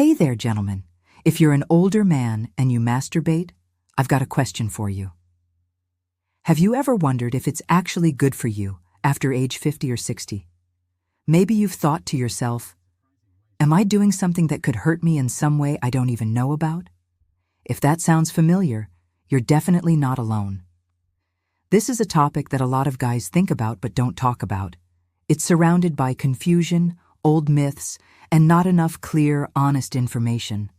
Hey there, gentlemen. If you're an older man and you masturbate, I've got a question for you. Have you ever wondered if it's actually good for you after age 50 or 60? Maybe you've thought to yourself, am I doing something that could hurt me in some way I don't even know about? If that sounds familiar, you're definitely not alone. This is a topic that a lot of guys think about but don't talk about. It's surrounded by confusion, old myths, and not enough clear, honest information.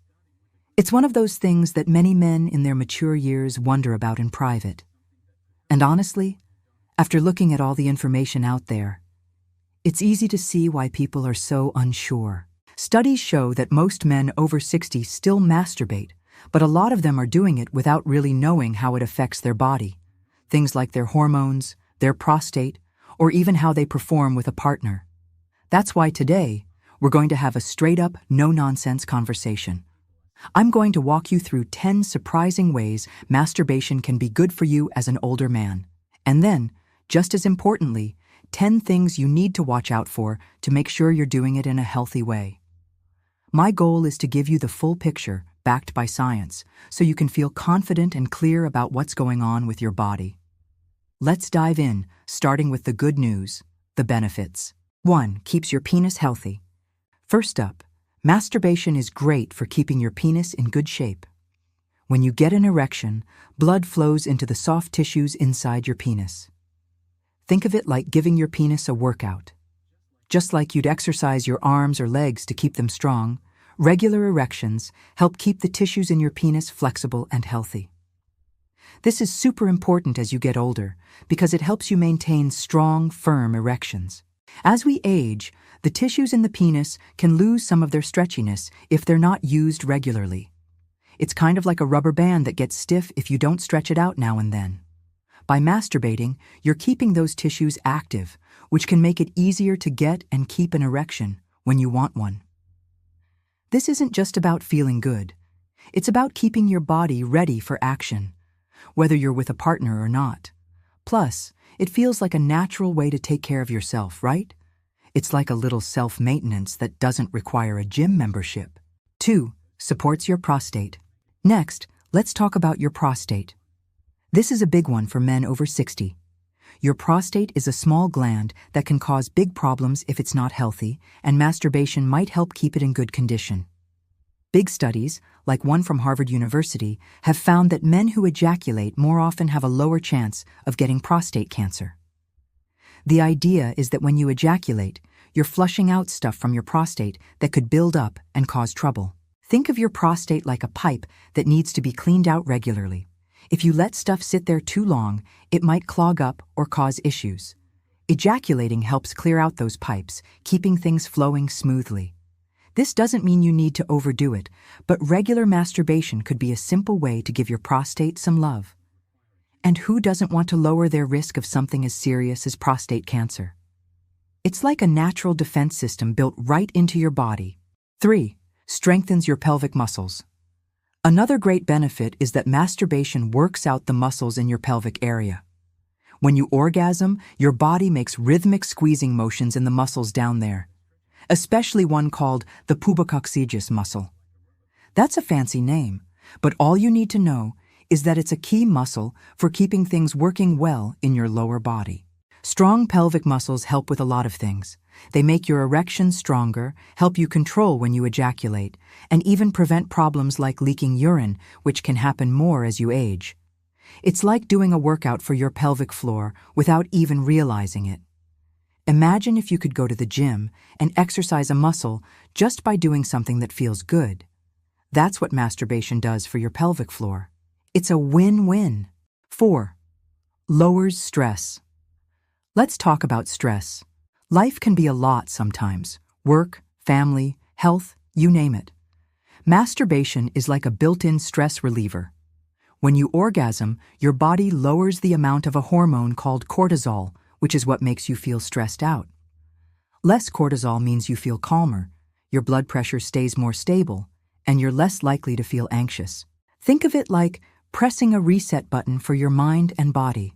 It's one of those things that many men in their mature years wonder about in private. And honestly, after looking at all the information out there, it's easy to see why people are so unsure. Studies show that most men over 60 still masturbate, but a lot of them are doing it without really knowing how it affects their body. Things like their hormones, their prostate, or even how they perform with a partner. That's why today, we're going to have a straight-up, no-nonsense conversation. I'm going to walk you through 10 surprising ways masturbation can be good for you as an older man. And then, just as importantly, 10 things you need to watch out for to make sure you're doing it in a healthy way. My goal is to give you the full picture, backed by science, so you can feel confident and clear about what's going on with your body. Let's dive in, starting with the good news, the benefits. 1. Keeps your penis healthy. First up, masturbation is great for keeping your penis in good shape. When you get an erection, blood flows into the soft tissues inside your penis. Think of it like giving your penis a workout. Just like you'd exercise your arms or legs to keep them strong, regular erections help keep the tissues in your penis flexible and healthy. This is super important as you get older because it helps you maintain strong, firm erections. As we age, the tissues in the penis can lose some of their stretchiness if they're not used regularly. It's kind of like a rubber band that gets stiff if you don't stretch it out now and then. By masturbating, you're keeping those tissues active, which can make it easier to get and keep an erection when you want one. This isn't just about feeling good. It's about keeping your body ready for action, whether you're with a partner or not. Plus, it feels like a natural way to take care of yourself, right? It's like a little self-maintenance that doesn't require a gym membership. 2. Supports your prostate. Next, let's talk about your prostate. This is a big one for men over 60. Your prostate is a small gland that can cause big problems if it's not healthy, and masturbation might help keep it in good condition. Big studies, like one from Harvard University, have found that men who ejaculate more often have a lower chance of getting prostate cancer. The idea is that when you ejaculate, you're flushing out stuff from your prostate that could build up and cause trouble. Think of your prostate like a pipe that needs to be cleaned out regularly. If you let stuff sit there too long, it might clog up or cause issues. Ejaculating helps clear out those pipes, keeping things flowing smoothly. This doesn't mean you need to overdo it, but regular masturbation could be a simple way to give your prostate some love. And who doesn't want to lower their risk of something as serious as prostate cancer? It's like a natural defense system built right into your body. 3. Strengthens your pelvic muscles. Another great benefit is that masturbation works out the muscles in your pelvic area. When you orgasm, your body makes rhythmic squeezing motions in the muscles down there, especially one called the pubococcygeus muscle. That's a fancy name, but all you need to know is that it's a key muscle for keeping things working well in your lower body. Strong pelvic muscles help with a lot of things. They make your erection stronger, help you control when you ejaculate, and even prevent problems like leaking urine, which can happen more as you age. It's like doing a workout for your pelvic floor without even realizing it. Imagine if you could go to the gym and exercise a muscle just by doing something that feels good. That's what masturbation does for your pelvic floor. It's a win-win. 4. Lowers stress. Let's talk about stress. Life can be a lot sometimes. Work, family, health, you name it. Masturbation is like a built-in stress reliever. When you orgasm, your body lowers the amount of a hormone called cortisol, which is what makes you feel stressed out. Less cortisol means you feel calmer, your blood pressure stays more stable, and you're less likely to feel anxious. Think of it like pressing a reset button for your mind and body.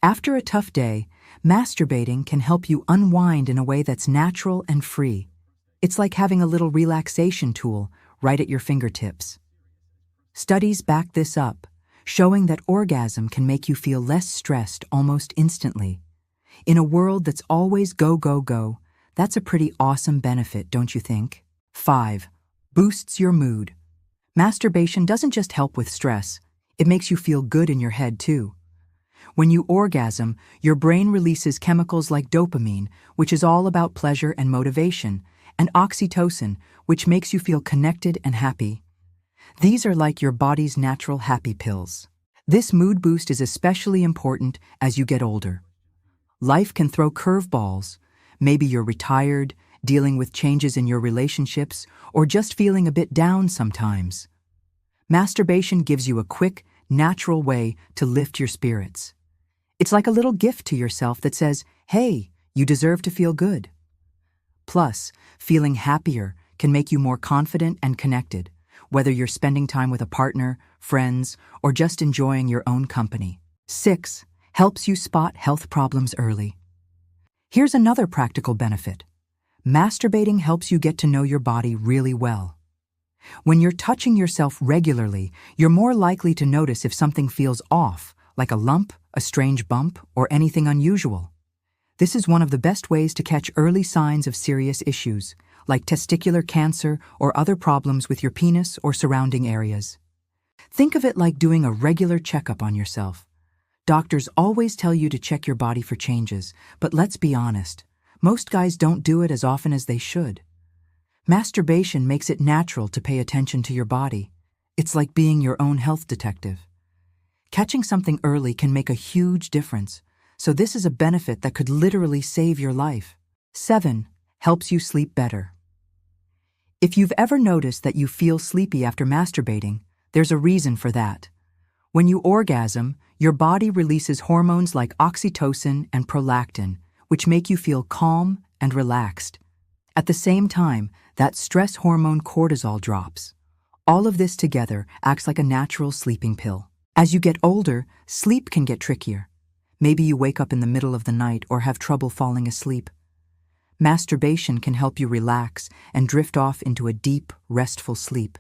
After a tough day, masturbating can help you unwind in a way that's natural and free. It's like having a little relaxation tool right at your fingertips. Studies back this up, showing that orgasm can make you feel less stressed almost instantly. In a world that's always go, go, go, that's a pretty awesome benefit, don't you think? 5. Boosts your mood. Masturbation doesn't just help with stress, it makes you feel good in your head too. When you orgasm, your brain releases chemicals like dopamine, which is all about pleasure and motivation, and oxytocin, which makes you feel connected and happy. These are like your body's natural happy pills. This mood boost is especially important as you get older. Life can throw curveballs. Maybe you're retired, dealing with changes in your relationships, or just feeling a bit down sometimes. Masturbation gives you a quick, natural way to lift your spirits. It's like a little gift to yourself that says, hey, you deserve to feel good. Plus, feeling happier can make you more confident and connected, whether you're spending time with a partner, friends, or just enjoying your own company. 6. Helps you spot health problems early. Here's another practical benefit. Masturbating helps you get to know your body really well. When you're touching yourself regularly, you're more likely to notice if something feels off, like a lump, a strange bump, or anything unusual. This is one of the best ways to catch early signs of serious issues, like testicular cancer or other problems with your penis or surrounding areas. Think of it like doing a regular checkup on yourself. Doctors always tell you to check your body for changes, but let's be honest, most guys don't do it as often as they should. Masturbation makes it natural to pay attention to your body. It's like being your own health detective. Catching something early can make a huge difference, so this is a benefit that could literally save your life. 7. Helps you sleep better. If you've ever noticed that you feel sleepy after masturbating, there's a reason for that. When you orgasm, your body releases hormones like oxytocin and prolactin, which make you feel calm and relaxed. At the same time, that stress hormone cortisol drops. All of this together acts like a natural sleeping pill. As you get older, sleep can get trickier. Maybe you wake up in the middle of the night or have trouble falling asleep. Masturbation can help you relax and drift off into a deep, restful sleep.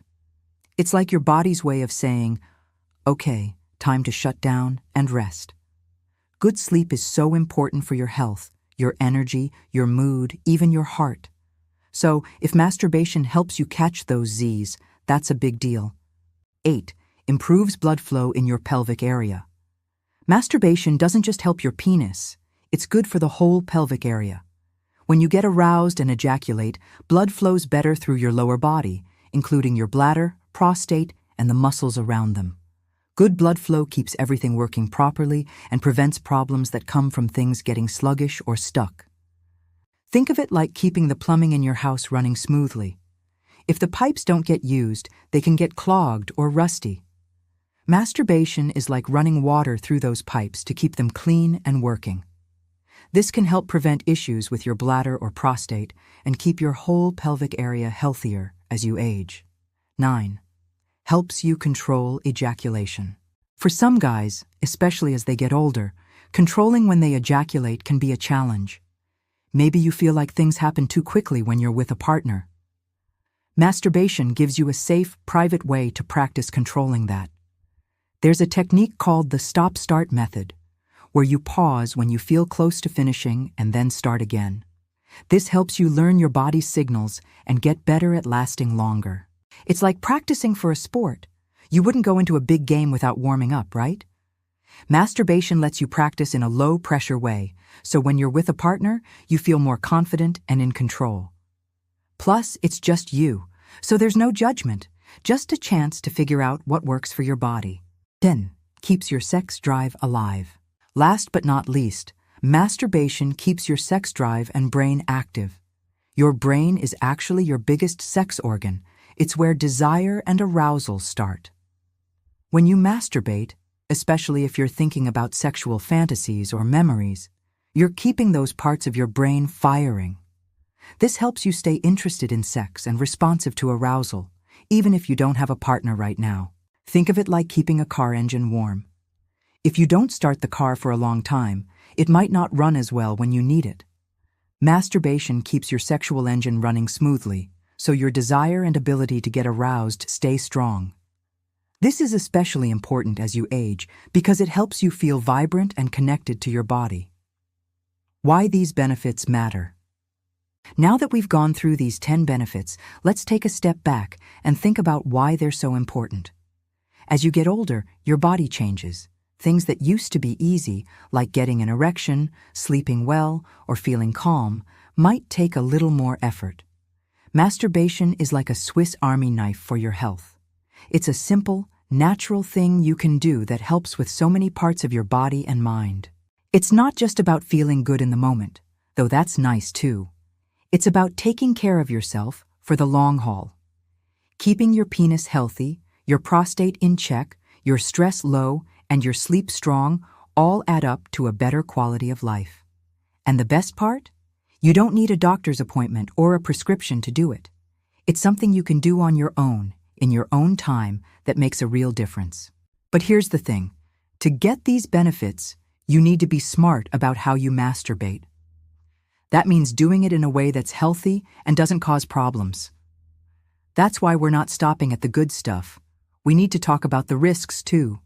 It's like your body's way of saying, okay, time to shut down and rest. Good sleep is so important for your health, your energy, your mood, even your heart. So, if masturbation helps you catch those Z's, that's a big deal. 8. Improves blood flow in your pelvic area. Masturbation doesn't just help your penis, it's good for the whole pelvic area. When you get aroused and ejaculate, blood flows better through your lower body, including your bladder, prostate, and the muscles around them. Good blood flow keeps everything working properly and prevents problems that come from things getting sluggish or stuck. Think of it like keeping the plumbing in your house running smoothly. If the pipes don't get used, they can get clogged or rusty. Masturbation is like running water through those pipes to keep them clean and working. This can help prevent issues with your bladder or prostate and keep your whole pelvic area healthier as you age. 9. Helps you control ejaculation. For some guys, especially as they get older, controlling when they ejaculate can be a challenge. Maybe you feel like things happen too quickly when you're with a partner. Masturbation gives you a safe, private way to practice controlling that. There's a technique called the stop-start method, where you pause when you feel close to finishing and then start again. This helps you learn your body's signals and get better at lasting longer. It's like practicing for a sport. You wouldn't go into a big game without warming up, right? Masturbation lets you practice in a low-pressure way, so when you're with a partner, you feel more confident and in control. Plus, it's just you, so there's no judgment, just a chance to figure out what works for your body. 10. Keeps your sex drive alive. Last but not least, masturbation keeps your sex drive and brain active. Your brain is actually your biggest sex organ. It's where desire and arousal start. When you masturbate, especially if you're thinking about sexual fantasies or memories, you're keeping those parts of your brain firing. This helps you stay interested in sex and responsive to arousal, even if you don't have a partner right now. Think of it like keeping a car engine warm. If you don't start the car for a long time, it might not run as well when you need it. Masturbation keeps your sexual engine running smoothly, so your desire and ability to get aroused stay strong. This is especially important as you age because it helps you feel vibrant and connected to your body. Why these benefits matter. Now that we've gone through these 10 benefits, let's take a step back and think about why they're so important. As you get older, your body changes. Things that used to be easy, like getting an erection, sleeping well, or feeling calm, might take a little more effort. Masturbation is like a Swiss Army knife for your health. It's a simple, natural thing you can do that helps with so many parts of your body and mind. It's not just about feeling good in the moment, though that's nice too. It's about taking care of yourself for the long haul. Keeping your penis healthy, your prostate in check, your stress low, and your sleep strong all add up to a better quality of life. And the best part? You don't need a doctor's appointment or a prescription to do it. It's something you can do on your own, in your own time, that makes a real difference. But here's the thing. To get these benefits, you need to be smart about how you masturbate. That means doing it in a way that's healthy and doesn't cause problems. That's why we're not stopping at the good stuff. We need to talk about the risks too.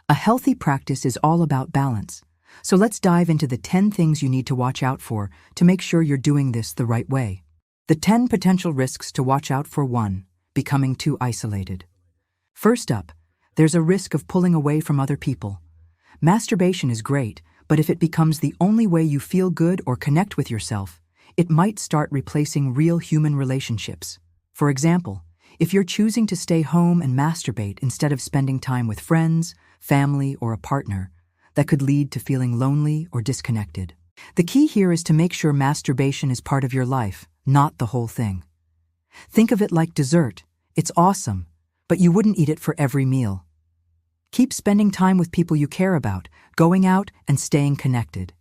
A healthy practice is all about balance. So let's dive into the 10 things you need to watch out for to make sure you're doing this the right way. The 10 potential risks to watch out for. 1. Becoming too isolated. First up, there's a risk of pulling away from other people. Masturbation is great, but if it becomes the only way you feel good or connect with yourself, it might start replacing real human relationships. For example, if you're choosing to stay home and masturbate instead of spending time with friends, family, or a partner, that could lead to feeling lonely or disconnected. The key here is to make sure masturbation is part of your life, not the whole thing. Think of it like dessert. It's awesome, but you wouldn't eat it for every meal. Keep spending time with people you care about, going out and staying connected.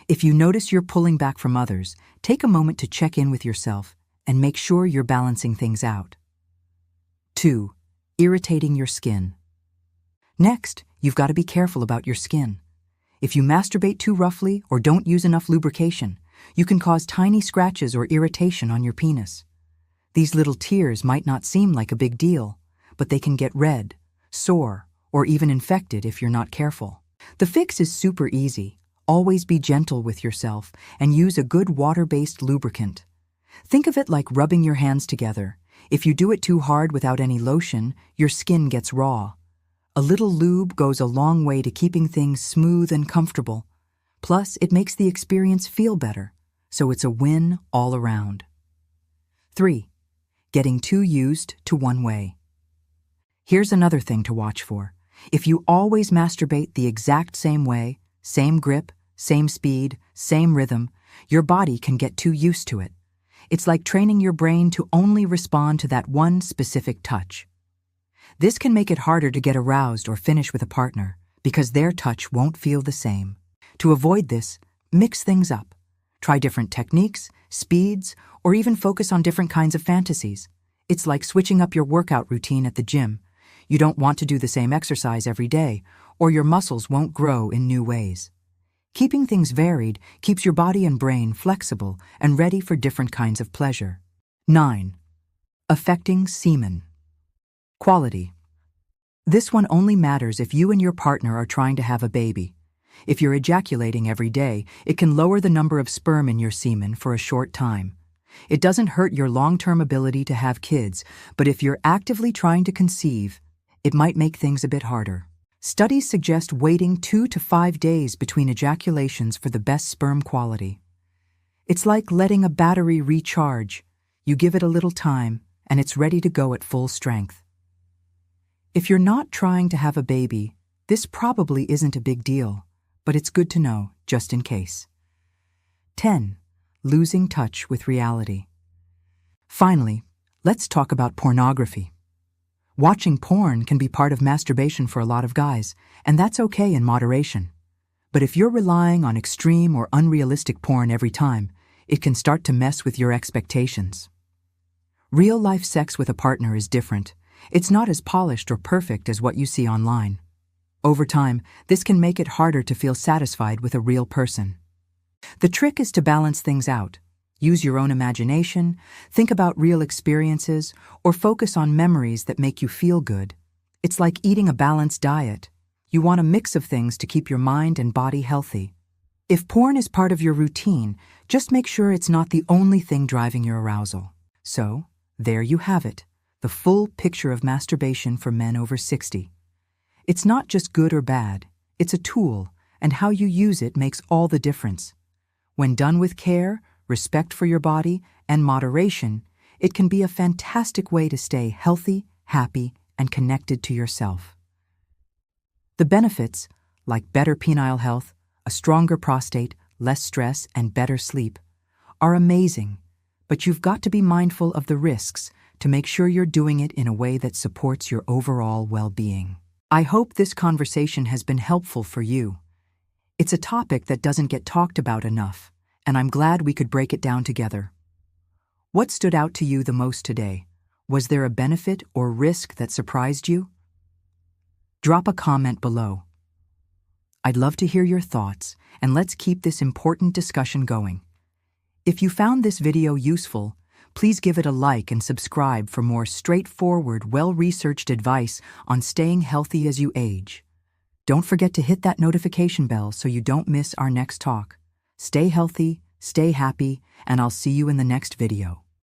If you notice you're pulling back from others, take a moment to check in with yourself and make sure you're balancing things out. 2. Irritating your skin. Next, you've got to be careful about your skin. If you masturbate too roughly or don't use enough lubrication, you can cause tiny scratches or irritation on your penis. These little tears might not seem like a big deal, but they can get red, sore, or even infected if you're not careful. The fix is super easy. Always be gentle with yourself and use a good water-based lubricant. Think of it like rubbing your hands together. If you do it too hard without any lotion, your skin gets raw. A little lube goes a long way to keeping things smooth and comfortable. Plus, it makes the experience feel better, so it's a win all around. 3. Getting too used to one way. Here's another thing to watch for. If you always masturbate the exact same way, same grip, same speed, same rhythm, your body can get too used to it. It's like training your brain to only respond to that one specific touch. This can make it harder to get aroused or finish with a partner because their touch won't feel the same. To avoid this, mix things up. Try different techniques, speeds, or even focus on different kinds of fantasies. It's like switching up your workout routine at the gym. You don't want to do the same exercise every day, or your muscles won't grow in new ways. Keeping things varied keeps your body and brain flexible and ready for different kinds of pleasure. 9. Affecting semen. Quality. This one only matters if you and your partner are trying to have a baby. If you're ejaculating every day, it can lower the number of sperm in your semen for a short time. It doesn't hurt your long-term ability to have kids, but if you're actively trying to conceive, it might make things a bit harder. Studies suggest waiting 2 to 5 days between ejaculations for the best sperm quality. It's like letting a battery recharge. You give it a little time, and it's ready to go at full strength. If you're not trying to have a baby, this probably isn't a big deal, but it's good to know, just in case. 10. Losing touch with reality. Finally, let's talk about pornography. Watching porn can be part of masturbation for a lot of guys, and that's okay in moderation. But if you're relying on extreme or unrealistic porn every time, it can start to mess with your expectations. Real-life sex with a partner is different. It's not as polished or perfect as what you see online. Over time, this can make it harder to feel satisfied with a real person. The trick is to balance things out. Use your own imagination, think about real experiences, or focus on memories that make you feel good. It's like eating a balanced diet. You want a mix of things to keep your mind and body healthy. If porn is part of your routine, just make sure it's not the only thing driving your arousal. So, there you have it, the full picture of masturbation for men over 60. It's not just good or bad, it's a tool, and how you use it makes all the difference. When done with care, respect for your body, and moderation, it can be a fantastic way to stay healthy, happy, and connected to yourself. The benefits, like better penile health, a stronger prostate, less stress, and better sleep, are amazing, but you've got to be mindful of the risks to make sure you're doing it in a way that supports your overall well-being. I hope this conversation has been helpful for you. It's a topic that doesn't get talked about enough, and I'm glad we could break it down together. What stood out to you the most today? Was there a benefit or risk that surprised you? Drop a comment below. I'd love to hear your thoughts, and let's keep this important discussion going. If you found this video useful, please give it a like and subscribe for more straightforward, well-researched advice on staying healthy as you age. Don't forget to hit that notification bell so you don't miss our next talk. Stay healthy, stay happy, and I'll see you in the next video.